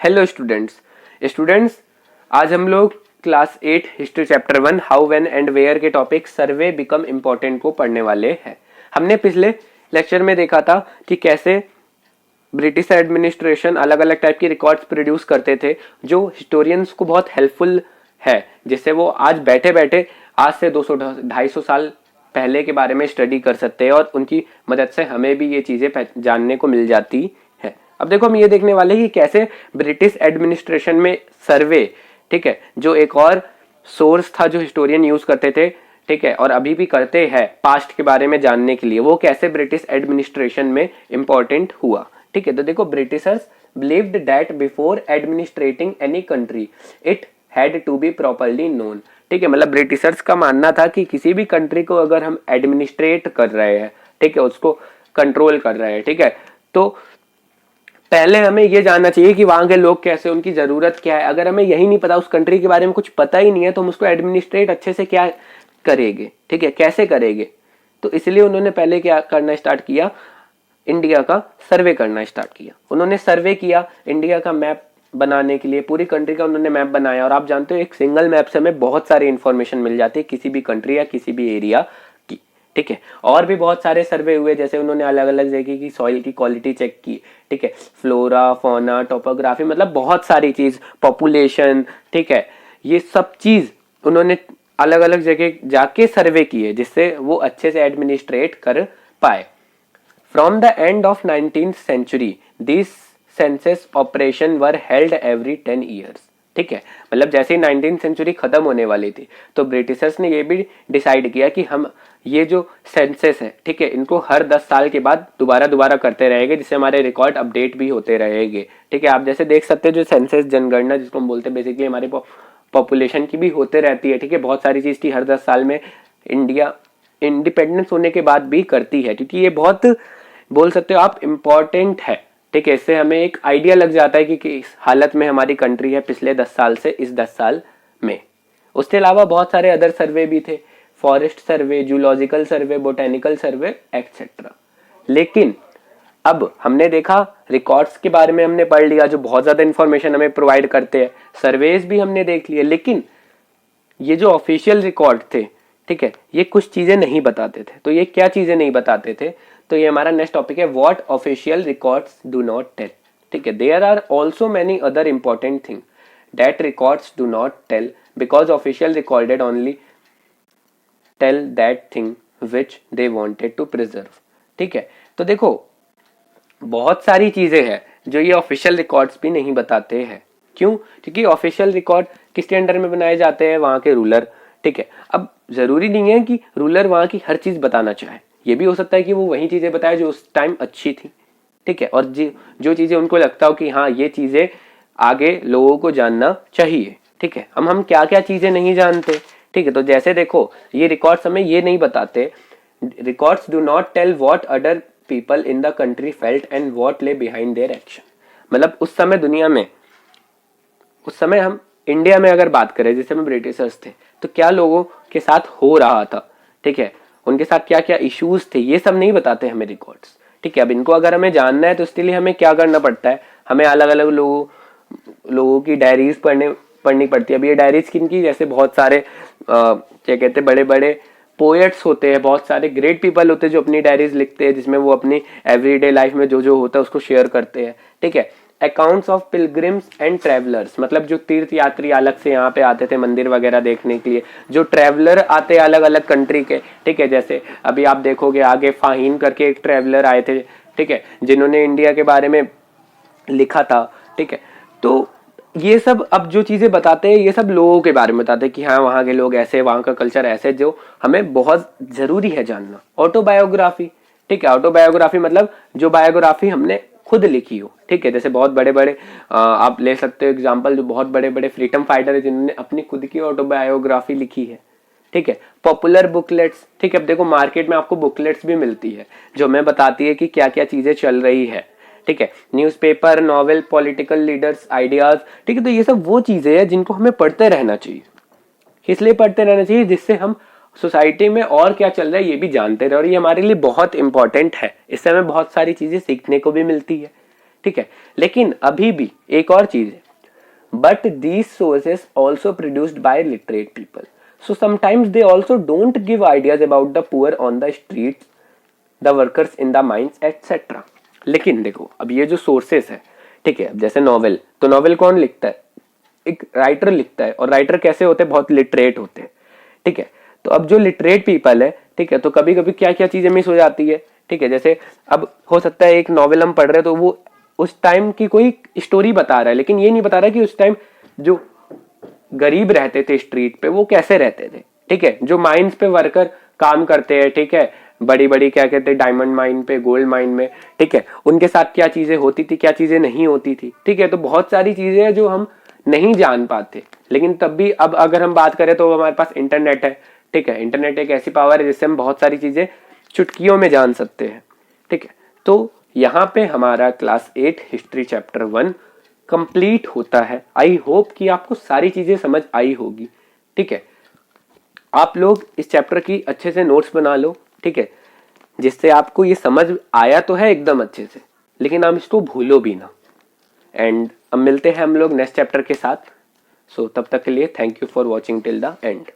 Hello students. Students आज हम लोग class 8 history chapter 1 how when and where के टॉपिक सर्वे बिकम इम्पोर्टेंट को पढ़ने वाले हैं। हमने पिछले लेक्चर में देखा था कि कैसे ब्रिटिश एडमिनिस्ट्रेशन अलग अलग टाइप की रिकॉर्ड्स प्रोड्यूस करते थे जो हिस्टोरियंस को बहुत हेल्पफुल है, जिससे वो आज बैठे बैठे आज से 200-250 साल पहले के बारे में स्टडी कर सकते हैं और उनकी मदद से हमें भी ये चीजें जानने को मिल जाती है। अब देखो हम ये देखने वाले हैं कि कैसे ब्रिटिश एडमिनिस्ट्रेशन में सर्वे, ठीक है, जो एक और सोर्स था जो हिस्टोरियन यूज करते थे, ठीक है, और अभी भी करते हैं पास्ट के बारे में जानने के लिए, वो कैसे ब्रिटिश एडमिनिस्ट्रेशन में इंपॉर्टेंट हुआ। ठीक है, तो देखो Britishers believed that before administrating any country it had to be properly known. ठीक है, मतलब ब्रिटिशर्स का मानना था कि किसी भी कंट्री को अगर हम एडमिनिस्ट्रेट कर रहे हैं, ठीक है, उसको कंट्रोल कर रहे हैं, ठीक है, तो पहले हमें यह जानना चाहिए कि वहां के लोग कैसे, उनकी जरूरत क्या है। अगर हमें यही नहीं पता, उस कंट्री के बारे में कुछ पता ही नहीं है, तो हम उसको एडमिनिस्ट्रेट अच्छे से क्या करेंगे, ठीक है, कैसे करेंगे। तो इसलिए उन्होंने पहले क्या करना स्टार्ट किया, इंडिया का सर्वे करना स्टार्ट किया। उन्होंने सर्वे किया, इंडिया का मैप बनाने के लिए पूरी कंट्री का उन्होंने मैप बनाया। और आप जानते हो एक सिंगल मैप से हमें बहुत सारी इंफॉर्मेशन मिल जाती है किसी भी कंट्री या किसी भी एरिया की, ठीक है। और भी बहुत सारे सर्वे हुए, जैसे उन्होंने अलग अलग जगह की सॉइल की क्वालिटी चेक की, ठीक है, फ्लोरा फौना टोपोग्राफी, मतलब बहुत सारी चीज, पॉपुलेशन, ठीक है, ये सब चीज उन्होंने अलग अलग जगह जाके सर्वे किए जिससे वो अच्छे से एडमिनिस्ट्रेट कर पाए। From the end of 19th century, these census operation were held every 10 years. ठीक है, मतलब जैसे ही 19th सेंचुरी खत्म होने वाली थी तो ब्रिटिशर्स ने ये भी डिसाइड किया कि हम ये जो सेंसस है, ठीक है, इनको हर 10 साल के बाद दोबारा करते रहेंगे, जिससे हमारे रिकॉर्ड अपडेट भी होते रहेंगे। ठीक है, आप जैसे देख सकते हैं जो सेंसस जनगणना जिसको हम बोलते हैं, बेसिकली हमारे पॉपुलेशन की भी होते रहती है, ठीक है, बहुत सारी चीज की हर 10 साल में इंडिया इंडिपेंडेंस होने के बाद भी करती है, क्योंकि ये बहुत बोल सकते हो आप इम्पोर्टेंट है। ठीक है, इससे हमें एक आइडिया लग जाता है कि किस हालत में हमारी कंट्री है पिछले 10 साल से इस 10 साल में। उसके अलावा बहुत सारे अदर सर्वे भी थे, forest survey, zoological survey, botanical सर्वे एक्सेट्रा। लेकिन अब हमने देखा रिकॉर्ड्स के बारे में हमने पढ़ लिया जो बहुत ज्यादा इंफॉर्मेशन हमें प्रोवाइड करते हैं, सर्वेज भी हमने देख लिए, लेकिन ये जो ऑफिशियल रिकॉर्ड थे, ठीक है, ये कुछ चीजें नहीं बताते थे। तो ये क्या चीजें नहीं बताते थे, तो ये हमारा नेक्स्ट टॉपिक है, what official records do not tell. ठीक है, there are also many other important thing that records do not tell because official recorded only tell that thing which they wanted to preserve. ठीक है, तो देखो बहुत सारी चीजें हैं जो ये ऑफिशियल रिकॉर्ड्स भी नहीं बताते हैं। क्यों? क्योंकि ऑफिशियल रिकॉर्ड किसके अंडर में बनाए जाते हैं, वहां के रूलर। ठीक है, अब जरूरी नहीं है कि रूलर वहां की हर चीज बताना चाहे, ये भी हो सकता है कि वो वही चीजें बताए जो उस टाइम अच्छी थी, ठीक है, और जो चीजें उनको लगता हो कि हाँ ये चीजें आगे लोगों को जानना चाहिए। ठीक है, हम क्या क्या चीजें नहीं जानते। ठीक है, तो जैसे देखो ये रिकॉर्ड्स हमें ये नहीं बताते, records do not tell what other people in the country felt and what lay behind their action. मतलब उस समय दुनिया में, उस समय हम इंडिया में अगर बात करें, जैसे में ब्रिटिशर्स थे, तो क्या लोगों के साथ हो रहा था, ठीक है, उनके साथ क्या क्या इश्यूज थे, ये सब नहीं बताते हमें रिकॉर्ड्स। ठीक है, अब इनको अगर हमें जानना है तो इसके लिए हमें क्या करना पड़ता है, हमें अलग अलग लोगों की डायरीज पढ़नी पड़ती है। अब ये डायरीज किनकी, जैसे बहुत सारे क्या कहते हैं, बड़े बड़े पोएट्स होते हैं, बहुत सारे ग्रेट पीपल होते हैं जो अपनी डायरीज लिखते हैं, जिसमें वो अपनी एवरीडे लाइफ में जो होता है उसको शेयर करते हैं। ठीक है, accounts of pilgrims and travellers, मतलब जो तीर्थ यात्री अलग से यहाँ पे आते थे मंदिर वगैरह देखने के लिए, जो ट्रैवलर आते अलग अलग कंट्री के, ठीक है, जैसे अभी आप देखोगे आगे फाहीन करके एक ट्रैवलर आए थे, ठीक है, जिन्होंने इंडिया के बारे में लिखा था। ठीक है, तो ये सब अब जो चीजें बताते हैं ये सब लोगों के बारे में बताते हैं कि हाँ वहाँ के लोग ऐसे, वहाँ का कल्चर ऐसे, जो हमें बहुत जरूरी है जानना। ऑटोबायोग्राफी, ठीक है, ऑटोबायोग्राफी मतलब जो बायोग्राफी हमने खुद लिखी हो। ठीक है, जैसे बहुत बड़े बड़े आप ले सकते हो एग्जांपल, जो बहुत बड़े बड़े फ्रीडम फाइटर है जिन्होंने अपनी खुद की ऑटोबायोग्राफी लिखी है। ठीक है, पॉपुलर बुकलेट्स, ठीक है, अब देखो मार्केट में आपको बुकलेट्स भी मिलती है जो हमें बताती है कि क्या क्या चीजें चल रही है। ठीक है, newspaper, novel, political leaders, ideas. ठीक है, तो ये सब वो चीजें हैं जिनको हमें पढ़ते रहना चाहिए। इसलिए पढ़ते रहना चाहिए जिससे हम सोसाइटी में और क्या चल रहा है ये भी जानते रहे, और ये हमारे लिए बहुत इंपॉर्टेंट है। इससे हमें बहुत सारी चीजें सीखने को भी मिलती है। ठीक है, लेकिन अभी भी एक और चीज है, but these sources also produced by literate people, so sometimes they also don't give ideas about the poor on the street, the workers in the mines etcetera. लेकिन देखो अब ये जो सोर्सेस है, ठीक है, जैसे नॉवेल, तो नॉवेल कौन लिखता है, एक राइटर लिखता है, और राइटर कैसे होते हैं, बहुत लिटरेट होते हैं, ठीक है। तो अब जो लिटरेट पीपल है, ठीक है, तो कभी कभी क्या क्या चीजें मिस हो जाती है, ठीक है, जैसे अब हो सकता है एक नॉवेल हम पढ़ रहे हैं तो वो उस टाइम की कोई स्टोरी बता रहा है, लेकिन ये नहीं बता रहा कि उस टाइम जो गरीब रहते थे स्ट्रीट पे वो कैसे रहते थे, ठीक है, जो माइंस पे वर्कर काम करते हैं, ठीक है, बड़ी बड़ी क्या कहते हैं डायमंड माइन पे, गोल्ड माइन में, ठीक है, उनके साथ क्या चीजें होती थी, क्या चीजें नहीं होती थी, ठीक है। तो बहुत सारी चीजें हैं जो हम नहीं जान पाते, लेकिन तब भी अब अगर हम बात करें तो हमारे पास इंटरनेट है, ठीक है, इंटरनेट एक ऐसी पावर है जिससे हम बहुत सारी चीजें चुटकियों में जान सकते हैं, ठीक है। तो यहाँ पे हमारा क्लास 8 हिस्ट्री चैप्टर 1 कंप्लीट होता है। आई होप कि आपको सारी चीजें समझ आई होगी, ठीक है। आप लोग इस चैप्टर की अच्छे से नोट्स बना लो, ठीक है, जिससे आपको ये समझ आया तो है एकदम अच्छे से, लेकिन आप इसको भूलो भी ना। एंड अब मिलते हैं हम लोग नेक्स्ट चैप्टर के साथ। सो तब तक के लिए thank you for watching till the end.